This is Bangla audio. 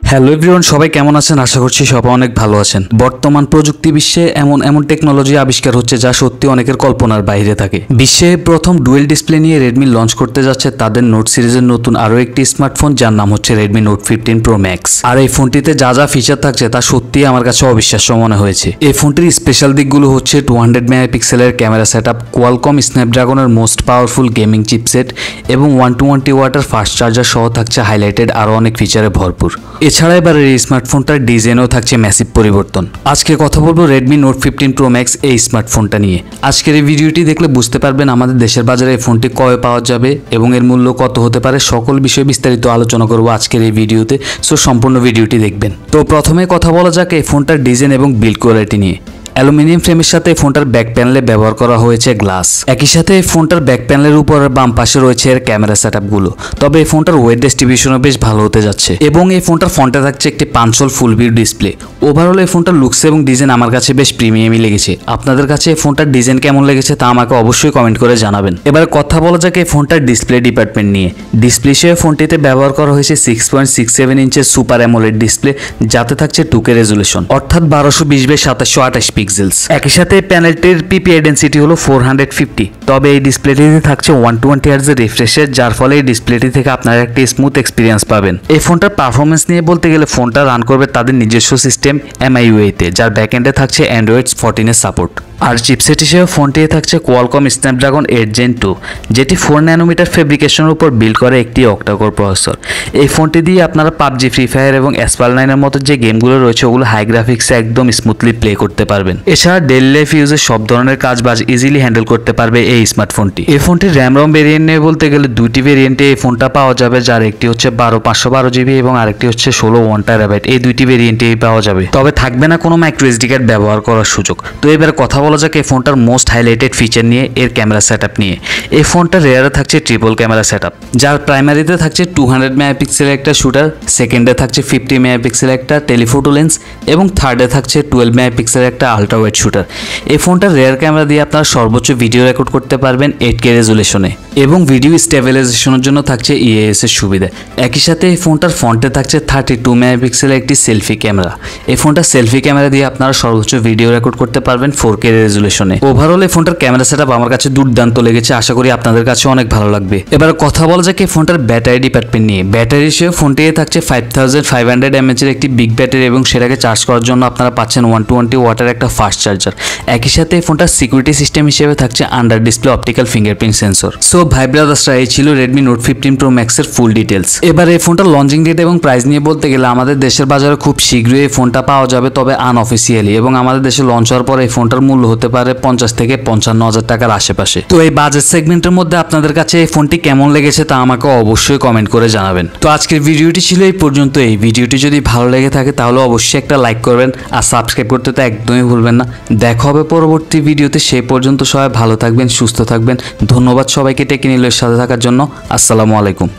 হ্যালো এভরিওয়ান, সবাই কেমন আছেন? আশা করছি সবাই অনেক ভালো আছেন। বর্তমান প্রযুক্তি বিশ্বে এমন এমন টেকনোলজি আবিষ্কার হচ্ছে যা সত্যি অনেকের কল্পনার বাইরে থাকে। বিশ্বে প্রথম ডুয়েল ডিসপ্লে নিয়ে রেডমি লঞ্চ করতে যাচ্ছে তাদের নোট সিরিজের নতুন আরও একটি স্মার্টফোন, যার নাম হচ্ছে রেডমি নোট 15 প্রো ম্যাক্স। আর এই ফোনটিতে যা যা ফিচার থাকছে তা সত্যি আমার কাছে অবিশ্বাস্য মনে হয়েছে। এই ফোনটির স্পেশাল দিকগুলো হচ্ছে 200 মেগাপিক্সেলের ক্যামেরা সেটআপ, কোয়ালকম স্ন্যাপড্রাগনের মোস্ট পাওয়ারফুল গেমিং চিপসেট এবং 120 ওয়াটের ফাস্ট চার্জার সহ থাকছে হাইলাইটেড আরও অনেক ফিচারে ভরপুর। এছাড়া এবার এই স্মার্টফোনটার ডিজাইনও থাকছে ম্যাসিভ পরিবর্তন। আজকে কথা বলবো রেডমি নোট 15 প্রো ম্যাক্স এই স্মার্টফোনটা নিয়ে। আজকের এই ভিডিওটি দেখলে বুঝতে পারবেন আমাদের দেশের বাজারে এই ফোনটি কবে পাওয়া যাবে এবং এর মূল্য কত হতে পারে। সকল বিষয়ে বিস্তারিত আলোচনা করবো আজকের এই ভিডিওতে, সো সম্পূর্ণ ভিডিওটি দেখবেন। তো প্রথমে কথা বলা যাক এই ফোনটার ডিজাইন এবং বিল্ড কোয়ালিটি নিয়ে। অ্যালুমিনিয়াম ফ্রেমের সাথে এই ফোনটার ব্যাক প্যানেলে ব্যবহার করা হয়েছে গ্লাস। একই সাথে এই ফোনটার ব্যাক প্যানেলের উপর বাম পাশে রয়েছে এর ক্যামেরা সেটআপগুলো। তবে এই ফোনটার ওয়েট ডিস্ট্রিবিউশনও বেশ ভালো হতে যাচ্ছে এবং এই ফোনটার ফ্রন্টে থাকছে একটি 5 ফুল ভিউ ডিসপ্লে। ওভারঅল এই ফোনটার লুকস এবং ডিজাইন আমার কাছে বেশ প্রিমিয়ামই লেগেছে। আপনাদের কাছে এই ফোনটার ডিজাইন কেমন লেগেছে তা আমাকে অবশ্যই কমেন্ট করে জানাবেন। এবার কথা বলা যাক এই ফোনটার ডিসপ্লে ডিপার্টমেন্ট নিয়ে। ডিসপ্লে হিসেবে ফোনটিতে ব্যবহার করা হয়েছে 6.67 ইঞ্চের সুপার অ্যামোলেড ডিসপ্লে, যাতে থাকছে 2K রেজুলেশন অর্থাৎ 1220x2728 পিক্সেলস। একই সাথে প্যানেলটির পিপিআই ডেন্সিটি হলো 450। তবে এই ডিসপ্লেটিতে থাকছে 120 হার্টজ এর রিফ্রেশ রেট, যার ফলে এই ডিসপ্লেটি থেকে আপনারা একটি স্মুথ এক্সপিরিয়েন্স পাবেন। এই ফোনটার পারফরমেন্স নিয়ে বলতে গেলে ফোনটা রান করবে তাদের নিজস্ব সিস্টেম MIUI তে, যার ব্যাকএন্ডে থাকছে অ্যান্ড্রয়েড 14 এর সাপোর্ট। আর চিপসেট হিসেবে ফোনটিতে থাকছে কোয়ালকম স্ন্যাপড্রাগন 8 Gen 2, যেটি 4 ন্যানোমিটার ফেব্রিকেশনের উপর বিল্ড করে একটি অক্টাকোর প্রসেসর। এই ফোনটি দিয়ে আপনারা পাবজি, ফ্রি ফায়ার এবং অ্যাসপাল্ট 9 এর মতো যে গেমগুলো রয়েছে ওগুলো হাই গ্রাফিক্সে একদম স্মুথলি প্লে করতে পারবেন। এছাড়া ডেইলি লাইফ ইউজে সব ধরনের কাজ বাজ ইজিলি হ্যান্ডেল করতে পারবে এই স্মার্টফোনটি। এই ফোনটির র্যাম রম ভেরিয়েন্ট নিয়ে বলতে গেলে দুইটি ভেরিয়েন্টে এই ফোনটা পাওয়া যাবে, যার একটি হচ্ছে 512GB এবং আরেকটি হচ্ছে 16 1TB। এই দুইটি ভেরিয়েন্টেই পাওয়া যাবে, তবে থাকবে না কোনো মাইক্রো এসডি কার্ড ব্যবহার করার সুযোগ। তো এবার কথা বলা যাক এই ফোনটার মোস্ট হাইলাইটেড ফিচার নিয়ে, এর ক্যামেরা সেটআপ নিয়ে। এই ফোনটার রেয়ারে থাকছে ট্রিপল ক্যামেরা সেটআপ, যার প্রাইমারিতে থাকছে 200 মেগাপিক্সেলের একটা শুটার, সেকেন্ডে থাকছে 50 মেগাপিক্সেলের একটা টেলিফোটো লেন্স এবং থার্ডে থাকছে 12 মেগাপিক্সেলের একটা আলট্রা ওয়াইড শুটার। এই ফোনটার রেয়ার ক্যামেরা দিয়ে আপনারা সর্বোচ্চ ভিডিও রেকর্ড করতে পারবেন 8K রেজুলেশনে এবং ভিডিও স্টেবিলাইজেশনের জন্য থাকছে EAS এর সুবিধা। একই সাথে এই ফোনটার ফ্রন্টে থাকছে 32 মেগাপিক্সেলের একটি সেলফি ক্যামেরা। এই ফোনটার সেলফি ক্যামেরা দিয়ে আপনারা সর্বোচ্চ ভিডিও রেকর্ড করতে পারবেন 4K রেজুলেশনে। ওভারঅল এই ফোনটার ক্যামেরা সেটআপ আমার কাছে দুর্দান্ত লেগেছে, আশা করি আপনাদের কাছে অনেক ভালো লাগবে। এবার কথা বলা যাক এই ফোনটার ব্যাটারি ডিপার্টমেন্ট নিয়ে। ব্যাটারি হিসেবে ফোনটিতে থাকছে 5500 mAh এর একটি বিগ ব্যাটারি এবং সেটাকে চার্জ করার জন্য আপনারা পাচ্ছেন 120 ওয়াটের একটা ফাস্ট চার্জার। একই সাথে এই ফোনটার সিকিউরিটি সিস্টেম হিসেবে থাকছে under display optical fingerprint sensor. So ভাই ব্রাদার্সরা, এই ছিল রেডমি নোট 15 প্রো ম্যাক্সের ফুল ডিটেলস। এবার এই ফোনটার লঞ্চিং ডেট এবং প্রাইস নিয়ে বলতে গেলে আমাদের দেশের বাজারে খুব শীঘ্রই এই ফোনটা পাওয়া যাবে, তবে আনঅফিসিয়ালি, এবং আমাদের দেশে লঞ্চ হওয়ার পর এই ফোনটার মূল্য হতে পারে 50 থেকে 55,000 টাকার আশেপাশে। তো এই বাজেট সেগমেন্টের মধ্যে আপনাদের কাছে এই ফোনটি কেমন লেগেছে তা আমাকে অবশ্যই কমেন্ট করে জানাবেন। তো আজকের ভিডিওটি ছিল এই পর্যন্ত। এই ভিডিওটি যদি ভালো লেগে থাকে তাহলে অবশ্যই একটা লাইক করবেন আর সাবস্ক্রাইব করতে তো একদমই ভুলবেন না। দেখা হবে পরবর্তী ভিডিওতে, সেই পর্যন্ত সবাই ভালো থাকবেন, সুস্থ থাকবেন। ধন্যবাদ সবাইকে টেকনিক্যালের সাথে থাকার জন্য। আসসালামু আলাইকুম।